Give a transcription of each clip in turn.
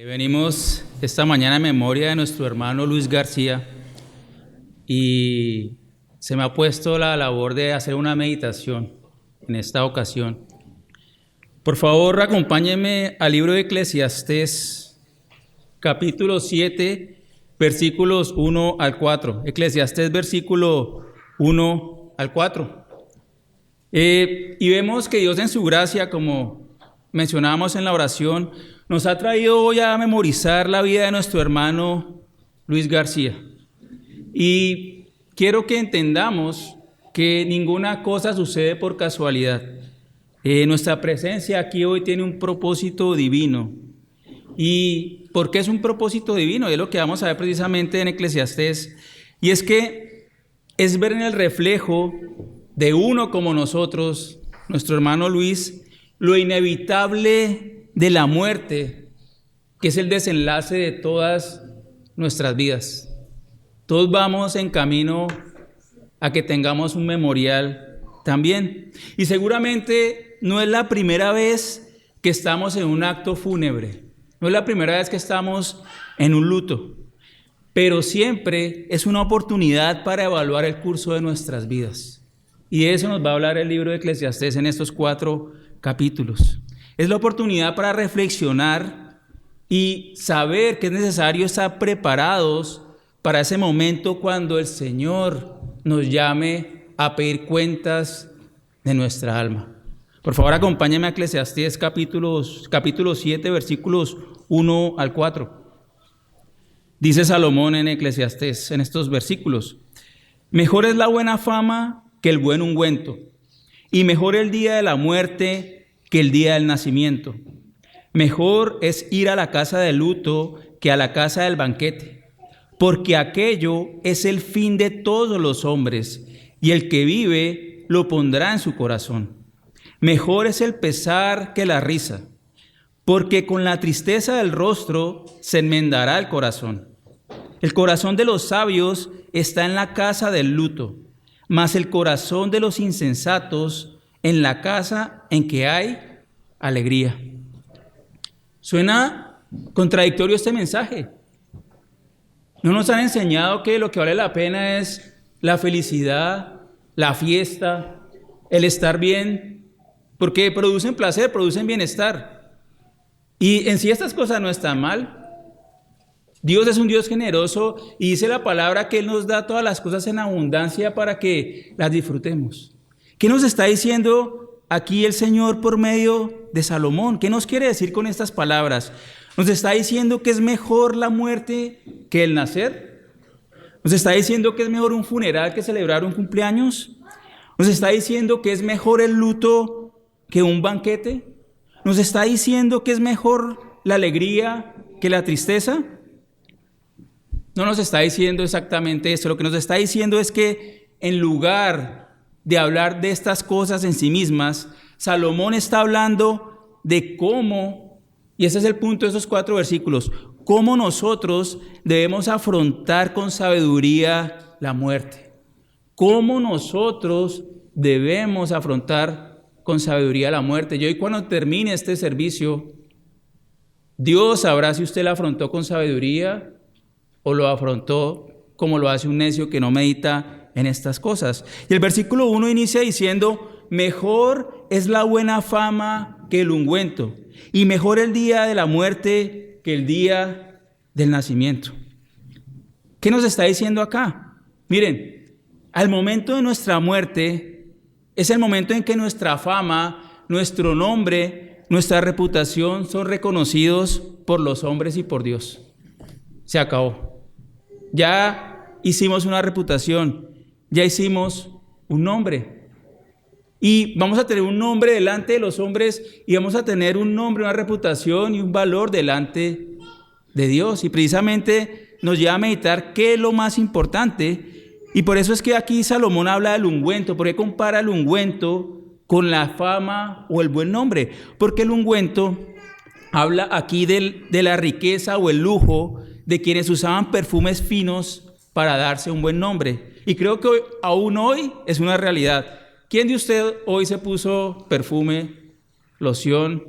Venimos esta mañana en memoria de nuestro hermano Luis García y se me ha puesto la labor de hacer una meditación en esta ocasión. Por favor, acompáñenme al libro de Eclesiastés, capítulo 7, versículos 1 al 4. Eclesiastés, versículo 1 al 4. Y vemos que Dios en su gracia, como mencionábamos en la oración, nos ha traído hoy a memorizar la vida de nuestro hermano Luis García. Y quiero que entendamos que ninguna cosa sucede por casualidad. Nuestra presencia aquí hoy tiene un propósito divino. ¿Y por qué es un propósito divino? Y es lo que vamos a ver precisamente en Eclesiastés. Y es que es ver en el reflejo de uno como nosotros, nuestro hermano Luis, lo inevitable de la muerte, que es el desenlace de todas nuestras vidas. Todos vamos en camino a que tengamos un memorial también. Y seguramente no es la primera vez que estamos en un acto fúnebre, no es la primera vez que estamos en un luto, pero siempre es una oportunidad para evaluar el curso de nuestras vidas. Y de eso nos va a hablar el libro de Eclesiastés en estos 4 capítulos. Es la oportunidad para reflexionar y saber que es necesario estar preparados para ese momento cuando el Señor nos llame a pedir cuentas de nuestra alma. Por favor, acompáñenme a Eclesiastés capítulo 7, versículos 1 al 4. Dice Salomón en Eclesiastés, en estos versículos: mejor es la buena fama que el buen ungüento, y mejor el día de la muerte que el día del nacimiento. Mejor es ir a la casa de luto que a la casa del banquete, porque aquello es el fin de todos los hombres, y el que vive lo pondrá en su corazón. Mejor es el pesar que la risa, porque con la tristeza del rostro se enmendará el corazón. El corazón de los sabios está en la casa del luto, mas el corazón de los insensatos en la casa en que hay alegría. Suena contradictorio este mensaje. No nos han enseñado que lo que vale la pena es la felicidad, la fiesta, el estar bien, porque producen placer, producen bienestar. Y en sí estas cosas no están mal. Dios es un Dios generoso y dice la palabra que Él nos da todas las cosas en abundancia para que las disfrutemos. ¿Qué nos está diciendo aquí el Señor por medio de Salomón? ¿Qué nos quiere decir con estas palabras? Nos está diciendo que es mejor la muerte que el nacer. Nos está diciendo que es mejor un funeral que celebrar un cumpleaños. Nos está diciendo que es mejor el luto que un banquete. Nos está diciendo que es mejor la alegría que la tristeza. No nos está diciendo exactamente esto. Lo que nos está diciendo es que en lugar de hablar de estas cosas en sí mismas, Salomón está hablando de cómo, y ese es el punto de esos 4 versículos, cómo nosotros debemos afrontar con sabiduría la muerte. Cómo nosotros debemos afrontar con sabiduría la muerte. Y hoy, cuando termine este servicio, Dios sabrá si usted la afrontó con sabiduría o lo afrontó como lo hace un necio que no medita en estas cosas. Y el versículo 1 inicia diciendo: mejor es la buena fama que el ungüento, y mejor el día de la muerte que el día del nacimiento. ¿Qué nos está diciendo acá? Miren, al momento de nuestra muerte es el momento en que nuestra fama, nuestro nombre, nuestra reputación son reconocidos por los hombres y por Dios. Se acabó. Ya hicimos una reputación, ya hicimos un nombre. Y vamos a tener un nombre delante de los hombres y vamos a tener un nombre, una reputación y un valor delante de Dios. Y precisamente nos lleva a meditar qué es lo más importante. Y por eso es que aquí Salomón habla del ungüento. ¿Por qué compara el ungüento con la fama o el buen nombre? Porque el ungüento habla aquí de la riqueza o el lujo de quienes usaban perfumes finos para darse un buen nombre. Y creo que aún hoy es una realidad. ¿Quién de usted hoy se puso perfume, loción,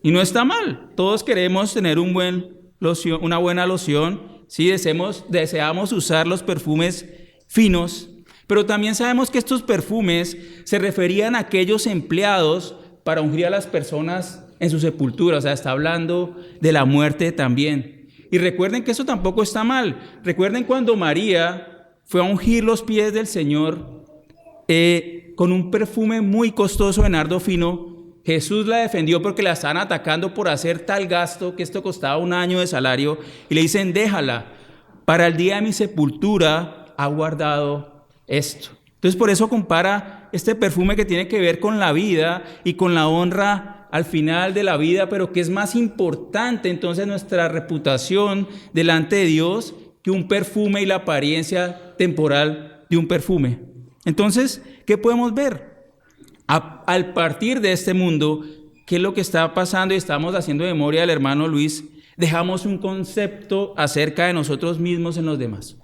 Y no está mal. Todos queremos tener una buena loción. Sí, deseamos usar los perfumes finos. Pero también sabemos que estos perfumes se referían a aquellos empleados para ungir a las personas en su sepultura. O sea, está hablando de la muerte también. Y recuerden que eso tampoco está mal. Recuerden cuando María fue a ungir los pies del Señor con un perfume muy costoso de nardo fino. Jesús la defendió porque la estaban atacando por hacer tal gasto, que esto costaba 1 año de salario. Y le dicen, déjala, para el día de mi sepultura ha guardado esto. Entonces por eso compara este perfume que tiene que ver con la vida y con la honra al final de la vida, pero que es más importante entonces nuestra reputación delante de Dios que un perfume y la apariencia temporal de un perfume. Entonces, ¿qué podemos ver? Al partir de este mundo, ¿qué es lo que está pasando? Y estamos haciendo memoria del hermano Luis, dejamos un concepto acerca de nosotros mismos en los demás.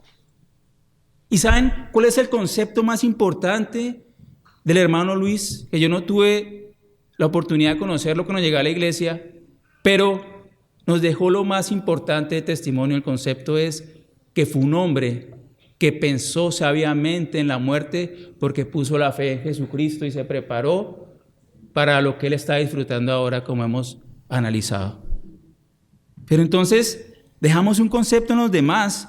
¿Y saben cuál es el concepto más importante del hermano Luis? Que yo no tuve la oportunidad de conocerlo cuando llegué a la iglesia, pero nos dejó lo más importante de testimonio. El concepto es que fue un hombre que pensó sabiamente en la muerte porque puso la fe en Jesucristo y se preparó para lo que él está disfrutando ahora, como hemos analizado. Pero entonces dejamos un concepto en los demás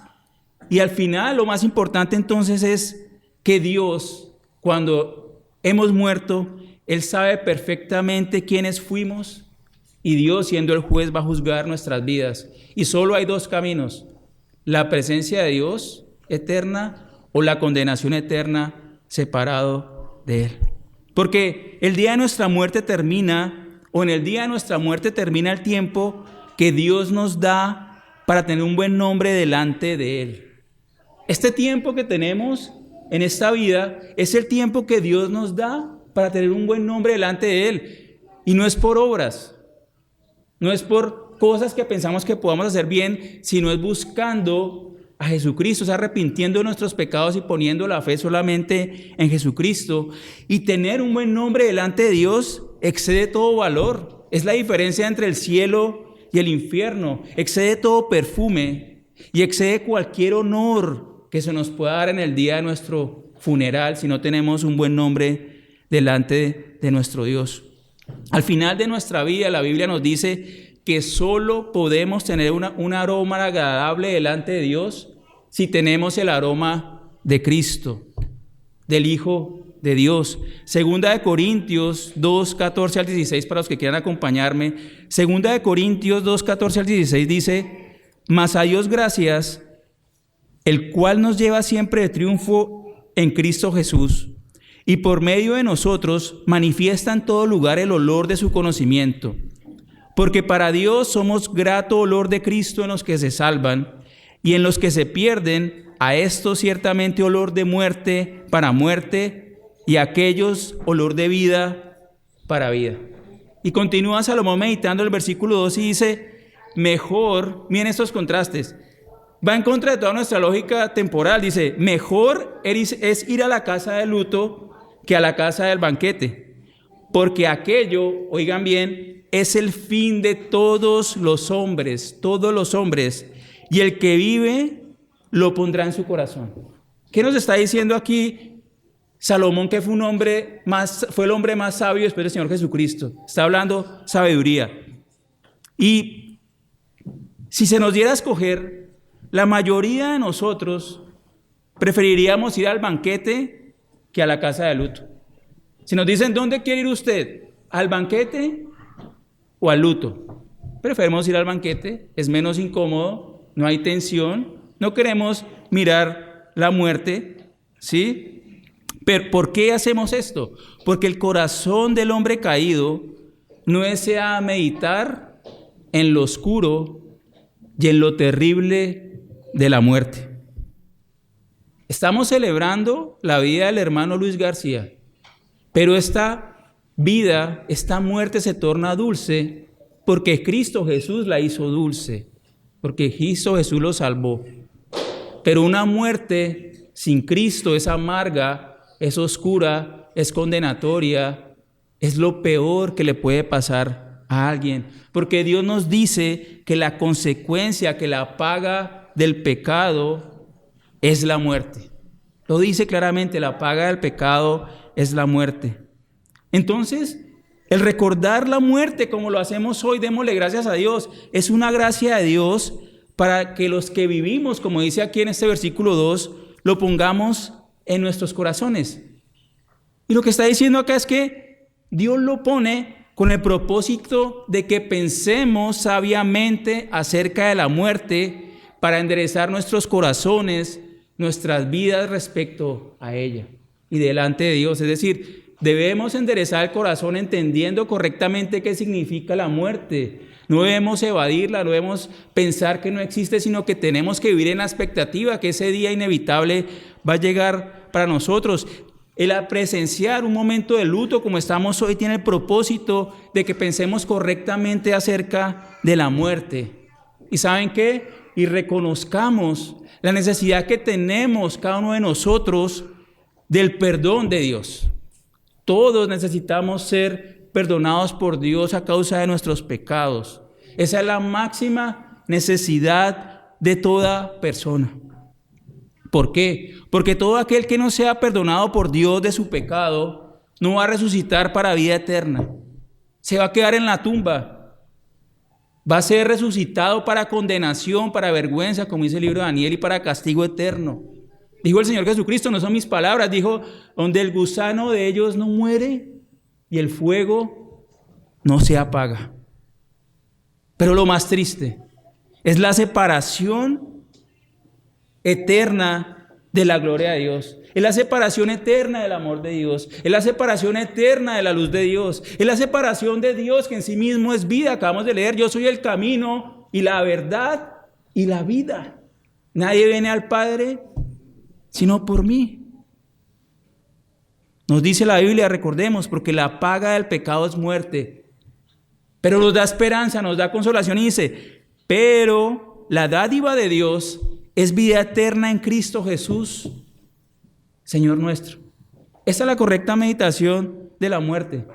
y al final lo más importante entonces es que Dios, cuando hemos muerto, Él sabe perfectamente quiénes fuimos y Dios, siendo el juez, va a juzgar nuestras vidas. Y solo hay 2 caminos: la presencia de Dios eterna o la condenación eterna separado de Él. Porque el día de nuestra muerte termina, o en el día de nuestra muerte termina el tiempo que Dios nos da para tener un buen nombre delante de Él. Este tiempo que tenemos en esta vida es el tiempo que Dios nos da para tener un buen nombre delante de Él. Y no es por obras, no es por cosas que pensamos que podamos hacer bien, sino es buscando a Jesucristo, o sea, arrepintiendo de nuestros pecados y poniendo la fe solamente en Jesucristo. Y tener un buen nombre delante de Dios excede todo valor. Es la diferencia entre el cielo y el infierno. Excede todo perfume y excede cualquier honor que se nos pueda dar en el día de nuestro funeral si no tenemos un buen nombre delante de nuestro Dios. Al final de nuestra vida, la Biblia nos dice que solo podemos tener un aroma agradable delante de Dios si tenemos el aroma de Cristo, del Hijo de Dios. Segunda de Corintios 2, 14 al 16, para los que quieran acompañarme. Segunda de Corintios 2, 14 al 16 dice: mas a Dios gracias, el cual nos lleva siempre de triunfo en Cristo Jesús, y por medio de nosotros manifiesta en todo lugar el olor de su conocimiento. Porque para Dios somos grato olor de Cristo en los que se salvan, y en los que se pierden, a estos ciertamente olor de muerte para muerte, y a aquellos olor de vida para vida. Y continúa Salomón meditando el versículo 2 y dice: mejor, miren estos contrastes, va en contra de toda nuestra lógica temporal. Dice: mejor es ir a la casa de luto que a la casa del banquete, porque aquello, oigan bien, es el fin de todos los hombres, y el que vive lo pondrá en su corazón. ¿Qué nos está diciendo aquí Salomón, que fue el hombre más sabio después del Señor Jesucristo? Está hablando sabiduría. Y si se nos diera a escoger, la mayoría de nosotros preferiríamos ir al banquete que a la casa de luto. Si nos dicen, ¿dónde quiere ir usted? ¿Al banquete o al luto? Preferimos ir al banquete, es menos incómodo, no hay tensión, no queremos mirar la muerte, ¿sí? Pero ¿por qué hacemos esto? Porque el corazón del hombre caído no desea meditar en lo oscuro y en lo terrible de la muerte. Estamos celebrando la vida del hermano Luis García, pero esta vida, esta muerte se torna dulce porque Cristo Jesús la hizo dulce, porque Cristo Jesús lo salvó. Pero una muerte sin Cristo es amarga, es oscura, es condenatoria, es lo peor que le puede pasar a alguien, porque Dios nos dice que la consecuencia, que la paga del pecado es la muerte. Lo dice claramente, la paga del pecado es la muerte. Entonces, el recordar la muerte como lo hacemos hoy, démosle gracias a Dios, es una gracia de Dios para que los que vivimos, como dice aquí en este versículo 2, lo pongamos en nuestros corazones. Y lo que está diciendo acá es que Dios lo pone con el propósito de que pensemos sabiamente acerca de la muerte para enderezar nuestros corazones, nuestras vidas respecto a ella y delante de Dios. Es decir, debemos enderezar el corazón entendiendo correctamente qué significa la muerte. No debemos evadirla, no debemos pensar que no existe, sino que tenemos que vivir en la expectativa que ese día inevitable va a llegar para nosotros. El presenciar un momento de luto como estamos hoy tiene el propósito de que pensemos correctamente acerca de la muerte. ¿Y saben qué? Y reconozcamos la necesidad que tenemos cada uno de nosotros del perdón de Dios. Todos necesitamos ser perdonados por Dios a causa de nuestros pecados. Esa es la máxima necesidad de toda persona. ¿Por qué? Porque todo aquel que no sea perdonado por Dios de su pecado no va a resucitar para vida eterna. Se va a quedar en la tumba. Va a ser resucitado para condenación, para vergüenza, como dice el libro de Daniel, y para castigo eterno. Dijo el Señor Jesucristo, no son mis palabras, dijo, donde el gusano de ellos no muere y el fuego no se apaga. Pero lo más triste es la separación eterna de la gloria de Dios. Es la separación eterna del amor de Dios. Es la separación eterna de la luz de Dios. Es la separación de Dios que en sí mismo es vida. Acabamos de leer, yo soy el camino y la verdad y la vida. Nadie viene al Padre sino por mí. Nos dice la Biblia, recordemos, porque la paga del pecado es muerte. Pero nos da esperanza, nos da consolación y dice, pero la dádiva de Dios es vida eterna en Cristo Jesús, Señor nuestro. Esa es la correcta meditación de la muerte.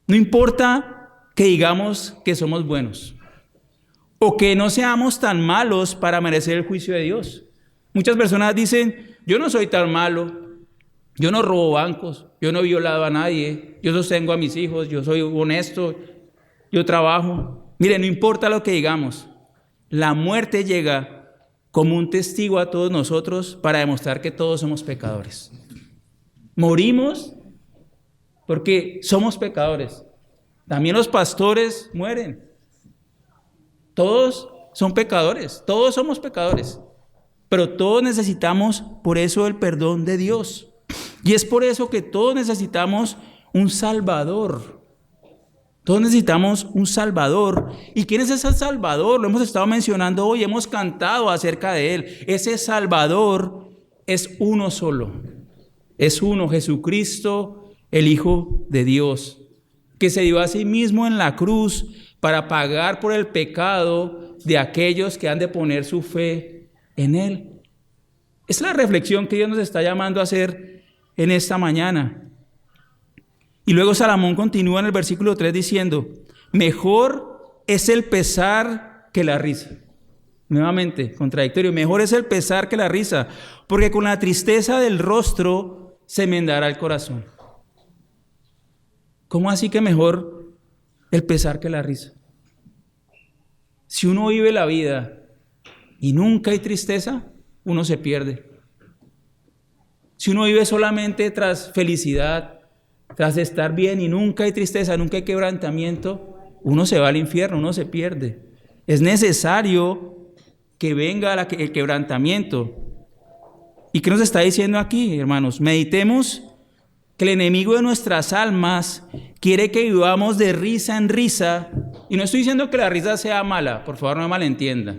No importa que digamos que somos buenos o que no seamos tan malos para merecer el juicio de Dios. Muchas personas dicen, yo no soy tan malo, yo no robo bancos, yo no he violado a nadie, yo sostengo a mis hijos, yo soy honesto, yo trabajo. Mire, no importa lo que digamos, la muerte llega como un testigo a todos nosotros para demostrar que todos somos pecadores. Morimos porque somos pecadores. También los pastores mueren. Todos son pecadores, todos somos pecadores. Pero todos necesitamos por eso el perdón de Dios. Y es por eso que todos necesitamos un Salvador. Todos necesitamos un Salvador. ¿Y quién es ese Salvador? Lo hemos estado mencionando hoy, hemos cantado acerca de él. Ese Salvador es uno solo. Es uno, Jesucristo, el Hijo de Dios, que se dio a sí mismo en la cruz para pagar por el pecado de aquellos que han de poner su fe en él. Es la reflexión que Dios nos está llamando a hacer en esta mañana. Y luego Salomón continúa en el versículo 3 diciendo, mejor es el pesar que la risa. Nuevamente, contradictorio, mejor es el pesar que la risa, porque con la tristeza del rostro se enmendará el corazón. ¿Cómo así que mejor el pesar que la risa? Si uno vive la vida y nunca hay tristeza, uno se pierde. Si uno vive solamente tras felicidad, tras estar bien y nunca hay tristeza, nunca hay quebrantamiento, uno se va al infierno, uno se pierde. Es necesario que venga el quebrantamiento. ¿Y qué nos está diciendo aquí, hermanos? Meditemos que el enemigo de nuestras almas quiere que vivamos de risa en risa. Y no estoy diciendo que la risa sea mala, por favor no me malentienda,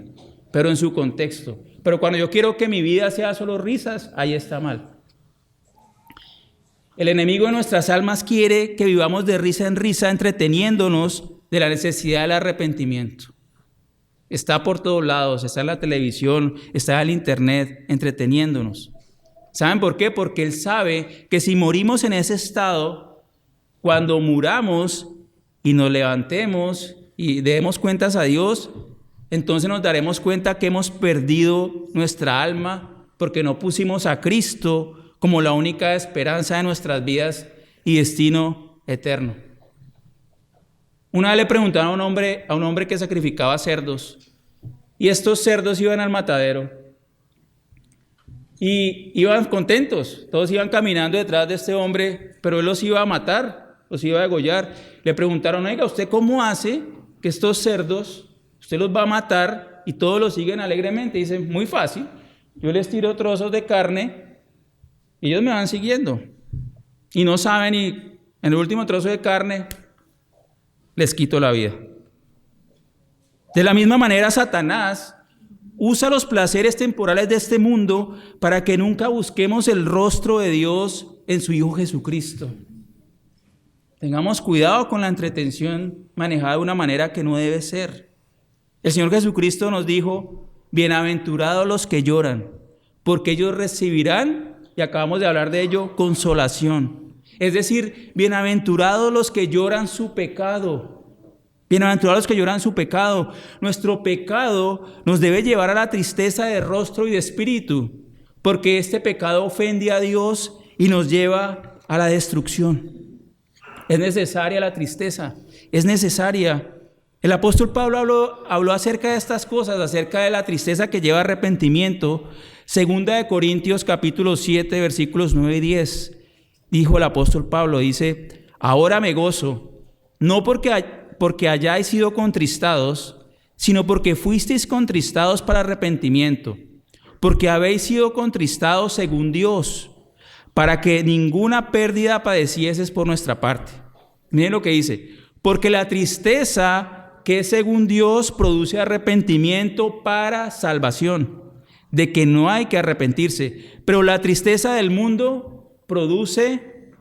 pero en su contexto. Pero cuando yo quiero que mi vida sea solo risas, ahí está mal. El enemigo de nuestras almas quiere que vivamos de risa en risa, entreteniéndonos de la necesidad del arrepentimiento. Está por todos lados, está en la televisión, está en el internet, entreteniéndonos. ¿Saben por qué? Porque él sabe que si morimos en ese estado, cuando muramos, y nos levantemos y demos cuentas a Dios, entonces nos daremos cuenta que hemos perdido nuestra alma porque no pusimos a Cristo como la única esperanza de nuestras vidas y destino eterno. Una vez le preguntaron a un hombre que sacrificaba cerdos, y estos cerdos iban al matadero y iban contentos, todos iban caminando detrás de este hombre, pero él los iba a matar, los iba a degollar. Le preguntaron: oiga, ¿usted cómo hace que estos cerdos usted los va a matar y todos los siguen alegremente? Dicen: muy fácil, yo les tiro trozos de carne y ellos me van siguiendo. Y no saben, y en el último trozo de carne les quito la vida. De la misma manera, Satanás usa los placeres temporales de este mundo para que nunca busquemos el rostro de Dios en su Hijo Jesucristo. Tengamos cuidado con la entretención manejada de una manera que no debe ser. El Señor Jesucristo nos dijo: bienaventurados los que lloran, porque ellos recibirán, y acabamos de hablar de ello, consolación. Es decir, bienaventurados los que lloran su pecado. Bienaventurados los que lloran su pecado. Nuestro pecado nos debe llevar a la tristeza de rostro y de espíritu, porque este pecado ofende a Dios y nos lleva a la destrucción. Es necesaria la tristeza, es necesaria. El apóstol Pablo habló acerca de estas cosas, acerca de la tristeza que lleva a arrepentimiento. Segunda de Corintios capítulo 7, versículos 9 y 10. Dijo el apóstol Pablo, dice: ahora me gozo, no porque hayáis sido contristados, sino porque fuisteis contristados para arrepentimiento, porque habéis sido contristados según Dios, para que ninguna pérdida padecieses por nuestra parte. Miren lo que dice: porque la tristeza que es según Dios produce arrepentimiento para salvación, de que no hay que arrepentirse, pero la tristeza del mundo produce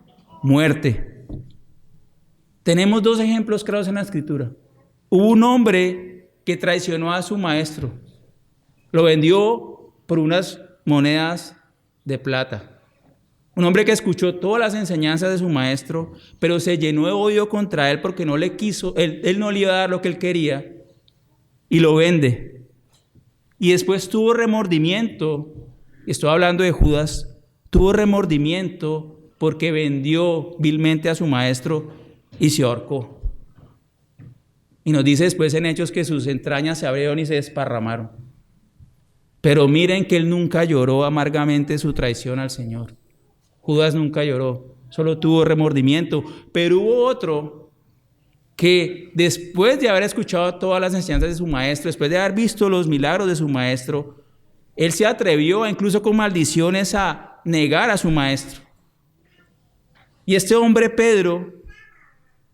muerte. Tenemos dos ejemplos claros en la Escritura. Hubo un hombre que traicionó a su maestro, lo vendió por unas monedas de plata. Un hombre que escuchó todas las enseñanzas de su maestro, pero se llenó de odio contra él porque no le quiso, él no le iba a dar lo que él quería, y lo vende. Y después tuvo remordimiento, estoy hablando de Judas, tuvo remordimiento porque vendió vilmente a su maestro y se ahorcó. Y nos dice después en Hechos que sus entrañas se abrieron y se desparramaron. Pero miren que él nunca lloró amargamente su traición al Señor. Judas nunca lloró, solo tuvo remordimiento. Pero hubo otro que después de haber escuchado todas las enseñanzas de su maestro, después de haber visto los milagros de su maestro, él se atrevió, incluso con maldiciones, a negar a su maestro. Y este hombre, Pedro,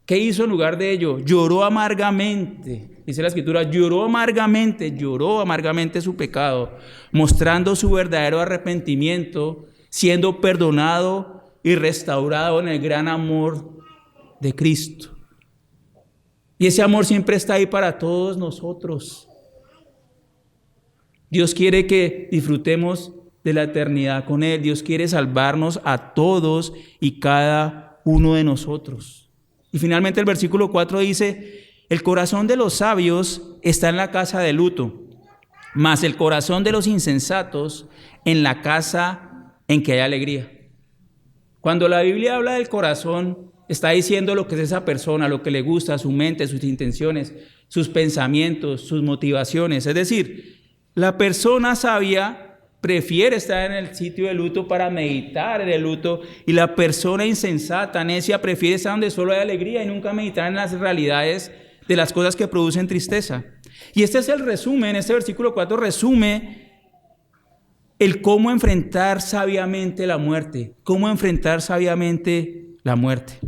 ¿qué hizo en lugar de ello? Lloró amargamente. Dice la Escritura, lloró amargamente su pecado, mostrando su verdadero arrepentimiento, siendo perdonado y restaurado en el gran amor de Cristo. Y ese amor siempre está ahí para todos nosotros. Dios quiere que disfrutemos de la eternidad con Él. Dios quiere salvarnos a todos y cada uno de nosotros. Y finalmente el versículo 4 dice: el corazón de los sabios está en la casa de luto, mas el corazón de los insensatos en la casa en que hay alegría. Cuando la Biblia habla del corazón, está diciendo lo que es esa persona, lo que le gusta, su mente, sus intenciones, sus pensamientos, sus motivaciones. Es decir, la persona sabia prefiere estar en el sitio de luto para meditar en el luto, y la persona insensata, necia, prefiere estar donde solo hay alegría y nunca meditar en las realidades de las cosas que producen tristeza. Y este es el resumen, este versículo 4 resume el cómo enfrentar sabiamente la muerte. Cómo enfrentar sabiamente la muerte.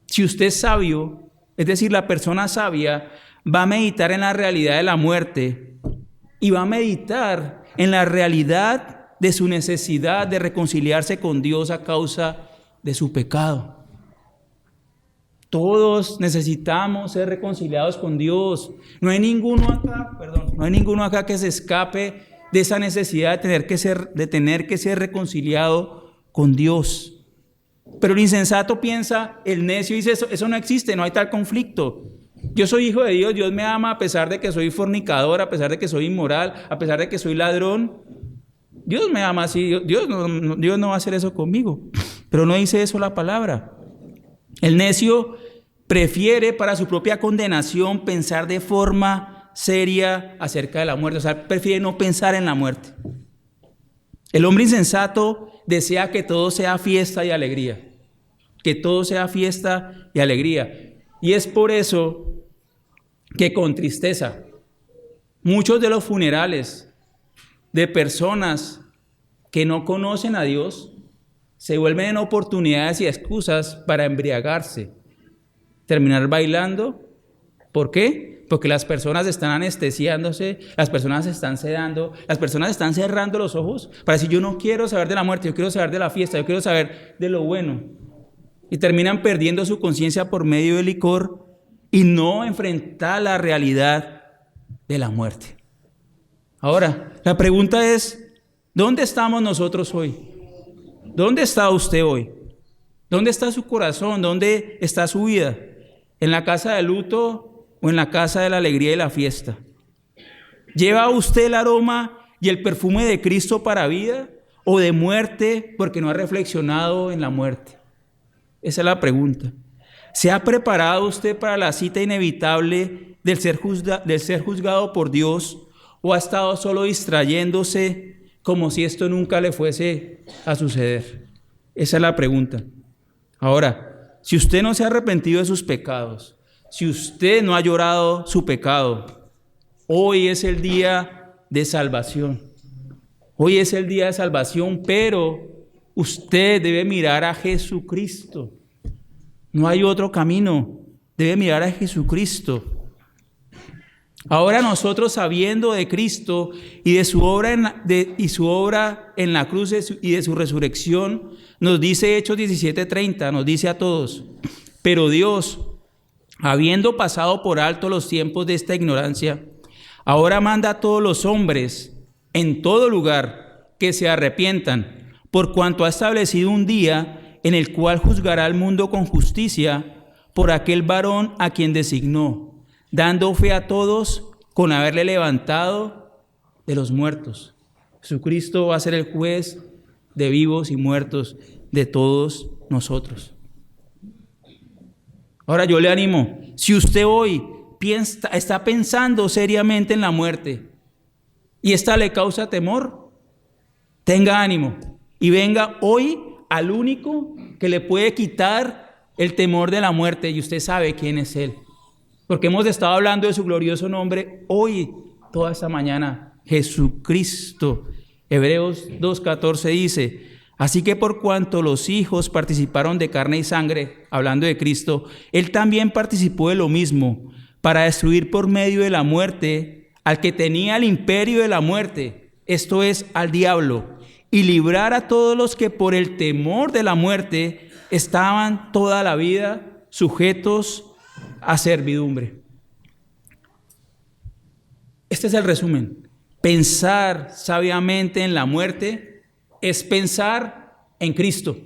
Si usted es sabio, es decir, la persona sabia, va a meditar en la realidad de la muerte y va a meditar en la realidad de su necesidad de reconciliarse con Dios a causa de su pecado. Todos necesitamos ser reconciliados con Dios. No hay ninguno acá que se escape de esa necesidad de tener que ser reconciliado con Dios. Pero el insensato piensa, el necio dice, eso no existe, no hay tal conflicto. Yo soy hijo de Dios, Dios me ama a pesar de que soy fornicador, a pesar de que soy inmoral, a pesar de que soy ladrón. Dios me ama así, Dios no va a hacer eso conmigo. Pero no dice eso la palabra. El necio prefiere para su propia condenación pensar de forma seria acerca de la muerte. O sea, prefiere no pensar en la muerte. El hombre insensato desea que todo sea fiesta y alegría. Que todo sea fiesta y alegría. Y es por eso que con tristeza muchos de los funerales de personas que no conocen a Dios se vuelven en oportunidades y excusas para embriagarse, terminar bailando. ¿Por qué? Porque las personas están anestesiándose, las personas se están sedando, las personas están cerrando los ojos para decir, yo no quiero saber de la muerte, yo quiero saber de la fiesta, yo quiero saber de lo bueno. Y terminan perdiendo su conciencia por medio del licor y no enfrentar la realidad de la muerte. Ahora, la pregunta es, ¿dónde estamos nosotros hoy? ¿Dónde está usted hoy? ¿Dónde está su corazón? ¿Dónde está su vida? ¿En la casa de luto o en la casa de la alegría y la fiesta? ¿Lleva usted el aroma y el perfume de Cristo para vida o de muerte porque no ha reflexionado en la muerte? Esa es la pregunta. ¿Se ha preparado usted para la cita inevitable del ser juzgado por Dios o ha estado solo distrayéndose como si esto nunca le fuese a suceder? Esa es la pregunta. Ahora, si usted no se ha arrepentido de sus pecados, si usted no ha llorado su pecado, hoy es el día de salvación. Hoy es el día de salvación, pero usted debe mirar a Jesucristo. No hay otro camino. Debe mirar a Jesucristo. Ahora nosotros, sabiendo de Cristo y de su obra en la cruz y de su resurrección, nos dice Hechos 17:30, nos dice a todos, pero Dios, habiendo pasado por alto los tiempos de esta ignorancia, ahora manda a todos los hombres en todo lugar que se arrepientan, por cuanto ha establecido un día en el cual juzgará al mundo con justicia por aquel varón a quien designó, dando fe a todos con haberle levantado de los muertos. Jesucristo va a ser el juez de vivos y muertos de todos nosotros. Ahora yo le animo, si usted hoy está pensando seriamente en la muerte y esta le causa temor, tenga ánimo y venga hoy al único que le puede quitar el temor de la muerte, y usted sabe quién es Él. Porque hemos estado hablando de su glorioso nombre hoy, toda esta mañana, Jesucristo. Hebreos 2:14 dice, así que por cuanto los hijos participaron de carne y sangre, hablando de Cristo, Él también participó de lo mismo, para destruir por medio de la muerte al que tenía el imperio de la muerte, esto es, al diablo, y librar a todos los que por el temor de la muerte estaban toda la vida sujetos a servidumbre. Este es el resumen. Pensar sabiamente en la muerte es pensar en Cristo.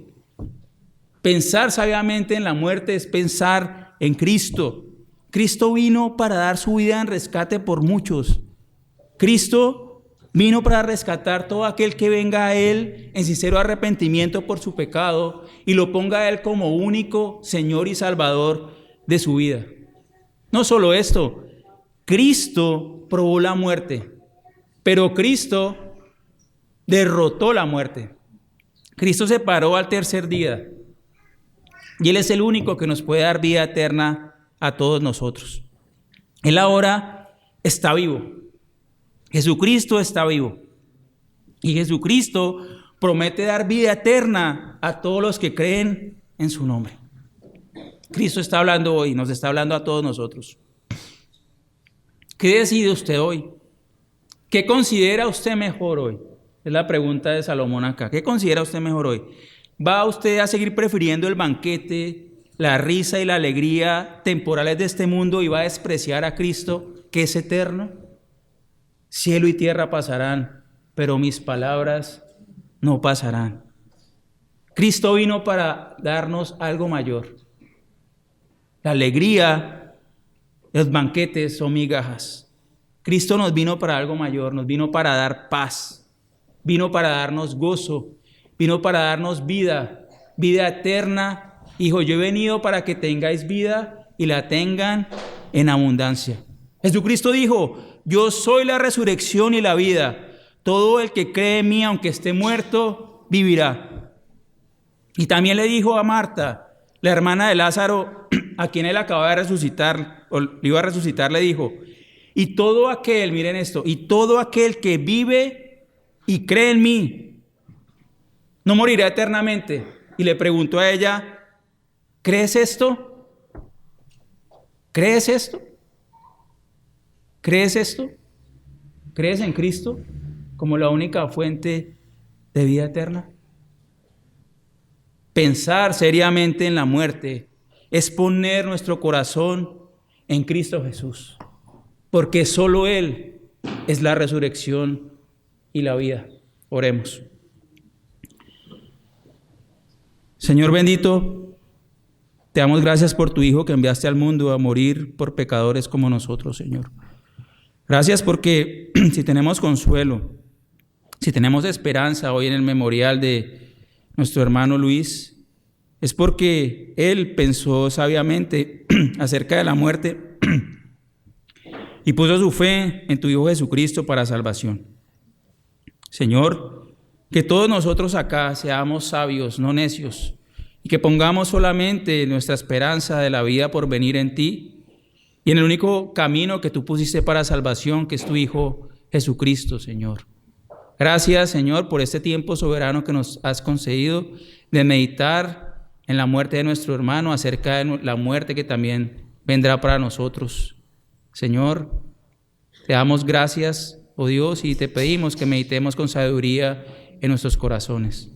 Pensar sabiamente en la muerte es pensar en Cristo. Cristo vino para dar su vida en rescate por muchos. Cristo vino para rescatar todo aquel que venga a Él en sincero arrepentimiento por su pecado y lo ponga a Él como único Señor y Salvador de su vida. No solo esto, Cristo probó la muerte, pero Cristo derrotó la muerte. Cristo se paró al tercer día y Él es el único que nos puede dar vida eterna a todos nosotros. Él ahora está vivo. Jesucristo está vivo y Jesucristo promete dar vida eterna a todos los que creen en su nombre. Cristo está hablando hoy, nos está hablando a todos nosotros. ¿Qué decide usted hoy? ¿Qué considera usted mejor hoy? Es la pregunta de Salomón acá. ¿Qué considera usted mejor hoy? ¿Va usted a seguir prefiriendo el banquete, la risa y la alegría temporales de este mundo y va a despreciar a Cristo, que es eterno? Cielo y tierra pasarán, pero mis palabras no pasarán. Cristo vino para darnos algo mayor. La alegría, los banquetes son migajas. Cristo nos vino para algo mayor, nos vino para dar paz, vino para darnos gozo, vino para darnos vida, vida eterna. Hijo, yo he venido para que tengáis vida y la tengan en abundancia. Jesucristo dijo, yo soy la resurrección y la vida. Todo el que cree en mí, aunque esté muerto, vivirá. Y también le dijo a Marta, la hermana de Lázaro, a quien él acaba de resucitar, o le iba a resucitar, le dijo, y todo aquel, miren esto, y todo aquel que vive y cree en mí, no morirá eternamente. Y le preguntó a ella, ¿crees esto? ¿Crees esto? ¿Crees esto? ¿Crees en Cristo como la única fuente de vida eterna? Pensar seriamente en la muerte es poner nuestro corazón en Cristo Jesús, porque solo Él es la resurrección y la vida. Oremos. Señor bendito, te damos gracias por tu Hijo que enviaste al mundo a morir por pecadores como nosotros, Señor. Gracias porque si tenemos consuelo, si tenemos esperanza hoy en el memorial de nuestro hermano Luis, es porque él pensó sabiamente acerca de la muerte y puso su fe en tu Hijo Jesucristo para salvación. Señor, que todos nosotros acá seamos sabios, no necios, y que pongamos solamente nuestra esperanza de la vida por venir en ti y en el único camino que tú pusiste para salvación, que es tu Hijo Jesucristo, Señor. Gracias, Señor, por este tiempo soberano que nos has concedido de meditar en la muerte de nuestro hermano, acerca de la muerte que también vendrá para nosotros. Señor, te damos gracias, oh Dios, y te pedimos que meditemos con sabiduría en nuestros corazones.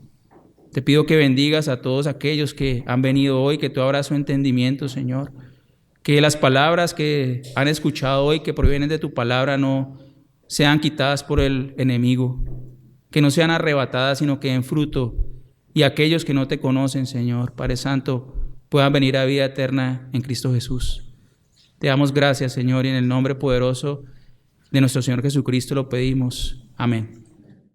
Te pido que bendigas a todos aquellos que han venido hoy, que tú abras su entendimiento, Señor. Que las palabras que han escuchado hoy, que provienen de tu palabra, no sean quitadas por el enemigo, que no sean arrebatadas, sino que den fruto. Y aquellos que no te conocen, Señor, Padre Santo, puedan venir a vida eterna en Cristo Jesús. Te damos gracias, Señor, y en el nombre poderoso de nuestro Señor Jesucristo lo pedimos. Amén.